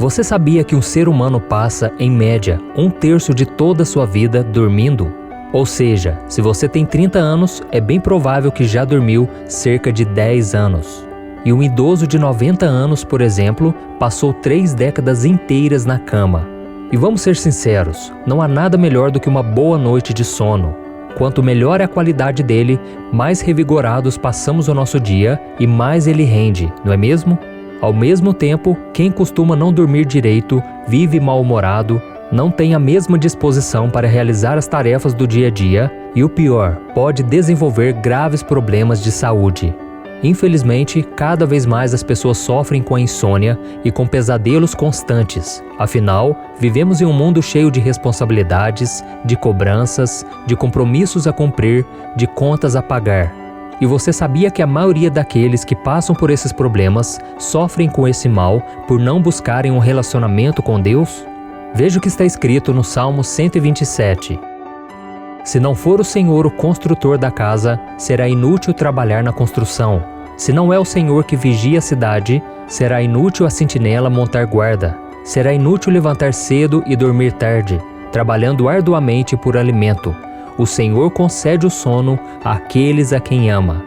Você sabia que um ser humano passa, em média, 1/3 de toda a sua vida dormindo? Ou seja, se você tem 30 anos, é bem provável que já dormiu cerca de 10 anos. E um idoso de 90 anos, por exemplo, passou 3 décadas inteiras na cama. E vamos ser sinceros, não há nada melhor do que uma boa noite de sono. Quanto melhor é a qualidade dele, mais revigorados passamos o nosso dia e mais ele rende, não é mesmo? Ao mesmo tempo, quem costuma não dormir direito, vive mal-humorado, não tem a mesma disposição para realizar as tarefas do dia a dia e, o pior, pode desenvolver graves problemas de saúde. Infelizmente, cada vez mais as pessoas sofrem com a insônia e com pesadelos constantes. Afinal, vivemos em um mundo cheio de responsabilidades, de cobranças, de compromissos a cumprir, de contas a pagar. E você sabia que a maioria daqueles que passam por esses problemas sofrem com esse mal por não buscarem um relacionamento com Deus? Veja o que está escrito no Salmo 127. Se não for o Senhor o construtor da casa, será inútil trabalhar na construção. Se não é o Senhor que vigia a cidade, será inútil a sentinela montar guarda. Será inútil levantar cedo e dormir tarde, trabalhando arduamente por alimento. O Senhor concede o sono àqueles a quem ama.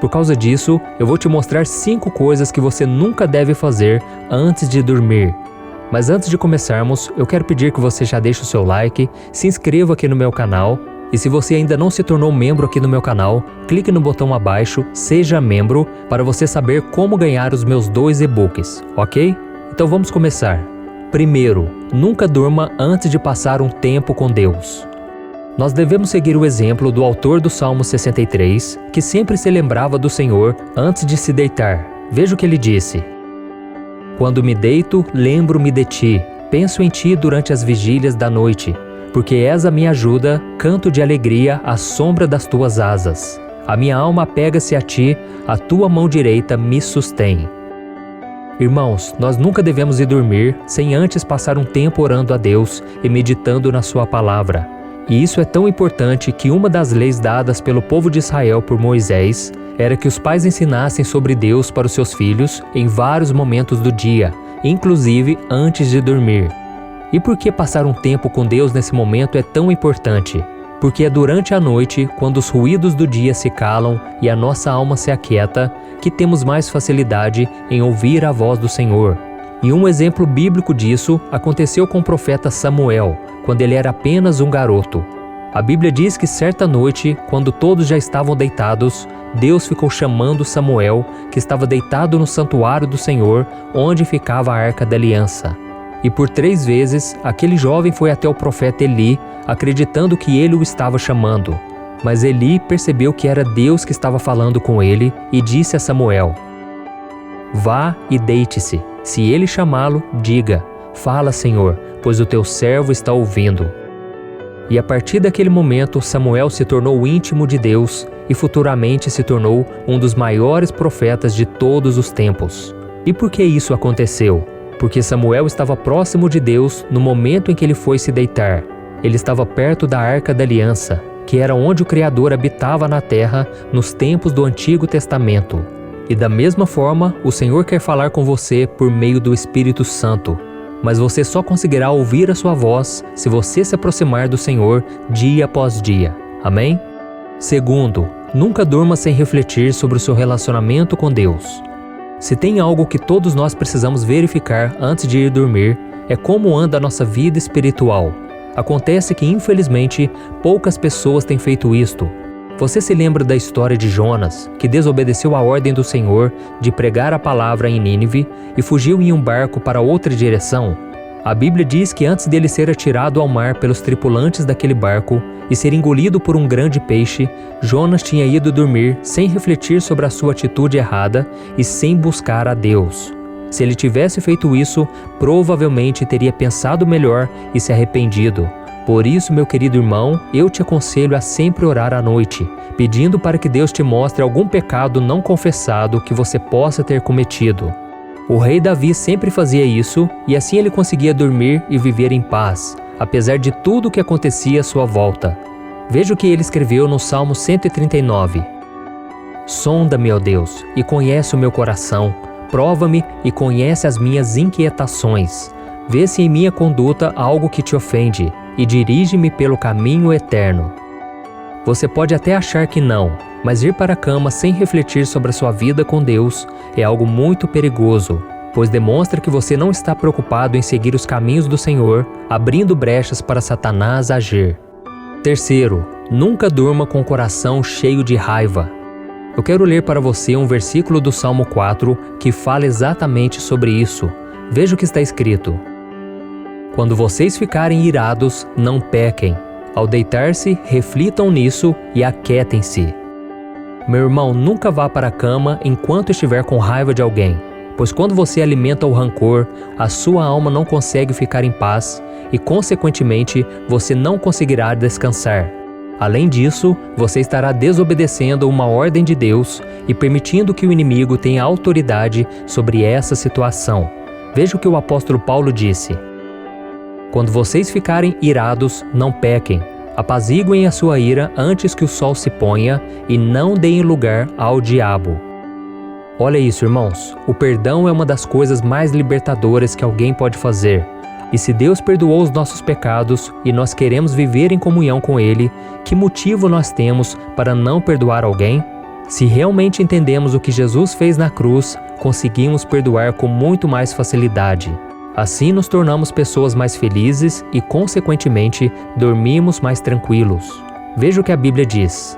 Por causa disso, eu vou te mostrar 5 coisas que você nunca deve fazer antes de dormir. Mas antes de começarmos, eu quero pedir que você já deixe o seu like, se inscreva aqui no meu canal e se você ainda não se tornou membro aqui no meu canal, clique no botão abaixo, seja membro, para você saber como ganhar os meus 2 e-books, ok? Então vamos começar. Primeiro, nunca durma antes de passar um tempo com Deus. Nós devemos seguir o exemplo do autor do Salmo 63, que sempre se lembrava do Senhor antes de se deitar. Veja o que ele disse. Quando me deito, lembro-me de ti, penso em ti durante as vigílias da noite, porque és a minha ajuda, canto de alegria à sombra das tuas asas. A minha alma apega-se a ti, a tua mão direita me sustém. Irmãos, nós nunca devemos ir dormir sem antes passar um tempo orando a Deus e meditando na sua palavra. E isso é tão importante que uma das leis dadas pelo povo de Israel por Moisés era que os pais ensinassem sobre Deus para os seus filhos em vários momentos do dia, inclusive antes de dormir. E por que passar um tempo com Deus nesse momento é tão importante? Porque é durante a noite, quando os ruídos do dia se calam e a nossa alma se aquieta, que temos mais facilidade em ouvir a voz do Senhor. E um exemplo bíblico disso aconteceu com o profeta Samuel, quando ele era apenas um garoto. A Bíblia diz que certa noite, quando todos já estavam deitados, Deus ficou chamando Samuel, que estava deitado no santuário do Senhor, onde ficava a Arca da Aliança. E por 3 vezes, aquele jovem foi até o profeta Eli, acreditando que ele o estava chamando. Mas Eli percebeu que era Deus que estava falando com ele e disse a Samuel: Vá e deite-se. Se ele chamá-lo, diga: Fala, Senhor, pois o teu servo está ouvindo. E a partir daquele momento, Samuel se tornou íntimo de Deus e futuramente se tornou um dos maiores profetas de todos os tempos. E por que isso aconteceu? Porque Samuel estava próximo de Deus no momento em que ele foi se deitar. Ele estava perto da Arca da Aliança, que era onde o Criador habitava na terra nos tempos do Antigo Testamento. E da mesma forma, o Senhor quer falar com você por meio do Espírito Santo. Mas você só conseguirá ouvir a sua voz se você se aproximar do Senhor dia após dia. Amém? Segundo, nunca durma sem refletir sobre o seu relacionamento com Deus. Se tem algo que todos nós precisamos verificar antes de ir dormir, é como anda a nossa vida espiritual. Acontece que, infelizmente, poucas pessoas têm feito isto. Você se lembra da história de Jonas, que desobedeceu a ordem do Senhor de pregar a palavra em Nínive e fugiu em um barco para outra direção? A Bíblia diz que antes dele ser atirado ao mar pelos tripulantes daquele barco e ser engolido por um grande peixe, Jonas tinha ido dormir sem refletir sobre a sua atitude errada e sem buscar a Deus. Se ele tivesse feito isso, provavelmente teria pensado melhor e se arrependido. Por isso, meu querido irmão, eu te aconselho a sempre orar à noite, pedindo para que Deus te mostre algum pecado não confessado que você possa ter cometido. O rei Davi sempre fazia isso e assim ele conseguia dormir e viver em paz, apesar de tudo o que acontecia à sua volta. Veja o que ele escreveu no Salmo 139. Sonda-me, ó Deus, e conhece o meu coração. prova-me e conhece as minhas inquietações. Vê se em minha conduta há algo que te ofende e dirige-me pelo caminho eterno. Você pode até achar que não, mas ir para a cama sem refletir sobre a sua vida com Deus é algo muito perigoso, pois demonstra que você não está preocupado em seguir os caminhos do Senhor, abrindo brechas para Satanás agir. Terceiro, nunca durma com o coração cheio de raiva. Eu quero ler para você um versículo do Salmo 4 que fala exatamente sobre isso. Veja o que está escrito. Quando vocês ficarem irados, não pequem. Ao deitar-se, reflitam nisso e aquietem-se. Meu irmão, nunca vá para a cama enquanto estiver com raiva de alguém, pois quando você alimenta o rancor, a sua alma não consegue ficar em paz e, consequentemente, você não conseguirá descansar. Além disso, você estará desobedecendo uma ordem de Deus e permitindo que o inimigo tenha autoridade sobre essa situação. Veja o que o apóstolo Paulo disse. Quando vocês ficarem irados, não pequem. Apaziguem a sua ira antes que o sol se ponha e não deem lugar ao diabo. Olha isso, irmãos. O perdão é uma das coisas mais libertadoras que alguém pode fazer. E se Deus perdoou os nossos pecados e nós queremos viver em comunhão com Ele, que motivo nós temos para não perdoar alguém? Se realmente entendemos o que Jesus fez na cruz, conseguimos perdoar com muito mais facilidade. Assim nos tornamos pessoas mais felizes e, consequentemente, dormimos mais tranquilos. Veja o que a Bíblia diz.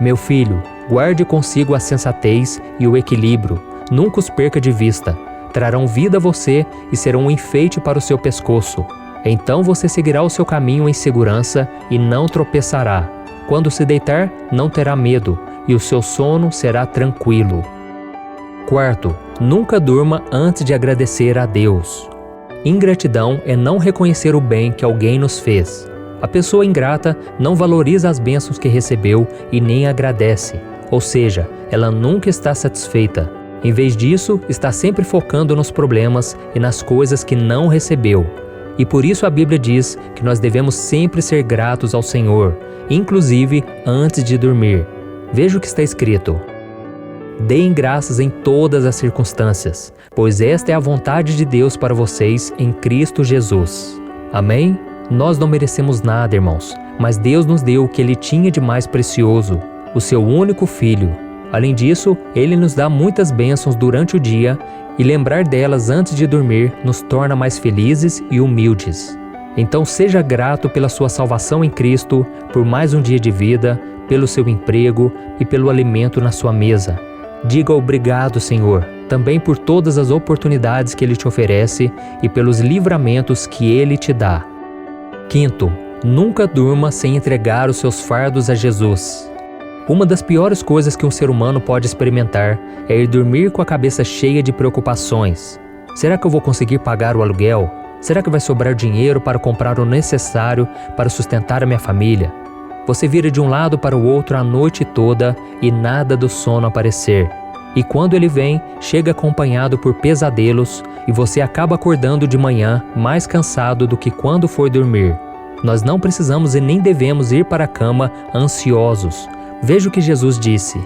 Meu filho, guarde consigo a sensatez e o equilíbrio, nunca os perca de vista. Trarão vida a você e serão um enfeite para o seu pescoço. Então você seguirá o seu caminho em segurança e não tropeçará. Quando se deitar, não terá medo, e o seu sono será tranquilo. Quarto, nunca durma antes de agradecer a Deus. Ingratidão é não reconhecer o bem que alguém nos fez. A pessoa ingrata não valoriza as bênçãos que recebeu e nem agradece, ou seja, ela nunca está satisfeita. Em vez disso, está sempre focando nos problemas e nas coisas que não recebeu. E por isso a Bíblia diz que nós devemos sempre ser gratos ao Senhor, inclusive antes de dormir. Veja o que está escrito. Deem graças em todas as circunstâncias, pois esta é a vontade de Deus para vocês em Cristo Jesus. Amém? Nós não merecemos nada, irmãos, mas Deus nos deu o que Ele tinha de mais precioso, o seu único Filho. Além disso, Ele nos dá muitas bênçãos durante o dia e lembrar delas antes de dormir nos torna mais felizes e humildes. Então seja grato pela sua salvação em Cristo, por mais um dia de vida, pelo seu emprego e pelo alimento na sua mesa. Diga obrigado, Senhor, também por todas as oportunidades que Ele te oferece e pelos livramentos que Ele te dá. Quinto, nunca durma sem entregar os seus fardos a Jesus. Uma das piores coisas que um ser humano pode experimentar é ir dormir com a cabeça cheia de preocupações. Será que eu vou conseguir pagar o aluguel? Será que vai sobrar dinheiro para comprar o necessário para sustentar a minha família? Você vira de um lado para o outro a noite toda e nada do sono aparecer. E quando ele vem, chega acompanhado por pesadelos e você acaba acordando de manhã mais cansado do que quando foi dormir. Nós não precisamos e nem devemos ir para a cama ansiosos. Veja o que Jesus disse.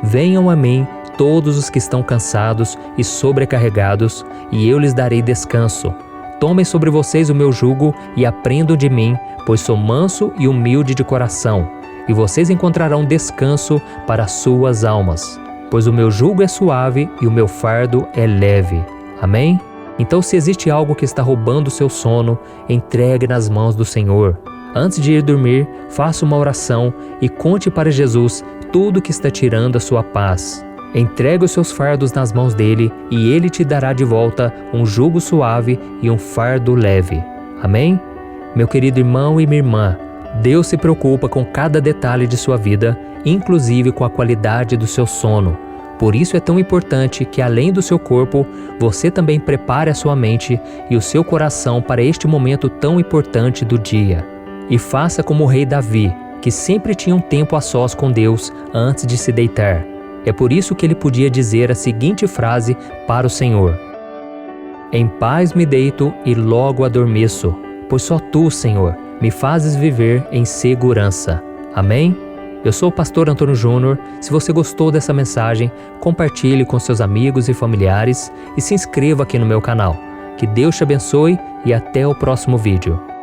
Venham a mim todos os que estão cansados e sobrecarregados, e eu lhes darei descanso. Tomem sobre vocês o meu jugo e aprendam de mim, pois sou manso e humilde de coração, e vocês encontrarão descanso para as suas almas, pois o meu jugo é suave e o meu fardo é leve. Amém? Então, se existe algo que está roubando o seu sono, entregue nas mãos do Senhor. Antes de ir dormir, faça uma oração e conte para Jesus tudo que está tirando a sua paz. Entregue os seus fardos nas mãos dele e ele te dará de volta um jugo suave e um fardo leve. Amém? Meu querido irmão e minha irmã, Deus se preocupa com cada detalhe de sua vida, inclusive com a qualidade do seu sono. Por isso é tão importante que, além do seu corpo, você também prepare a sua mente e o seu coração para este momento tão importante do dia. E faça como o rei Davi, que sempre tinha um tempo a sós com Deus antes de se deitar. É por isso que ele podia dizer a seguinte frase para o Senhor: Em paz me deito e logo adormeço, pois só Tu, Senhor, me fazes viver em segurança. Amém? Eu sou o pastor Antônio Júnior. Se você gostou dessa mensagem, compartilhe com seus amigos e familiares e se inscreva aqui no meu canal. Que Deus te abençoe e até o próximo vídeo.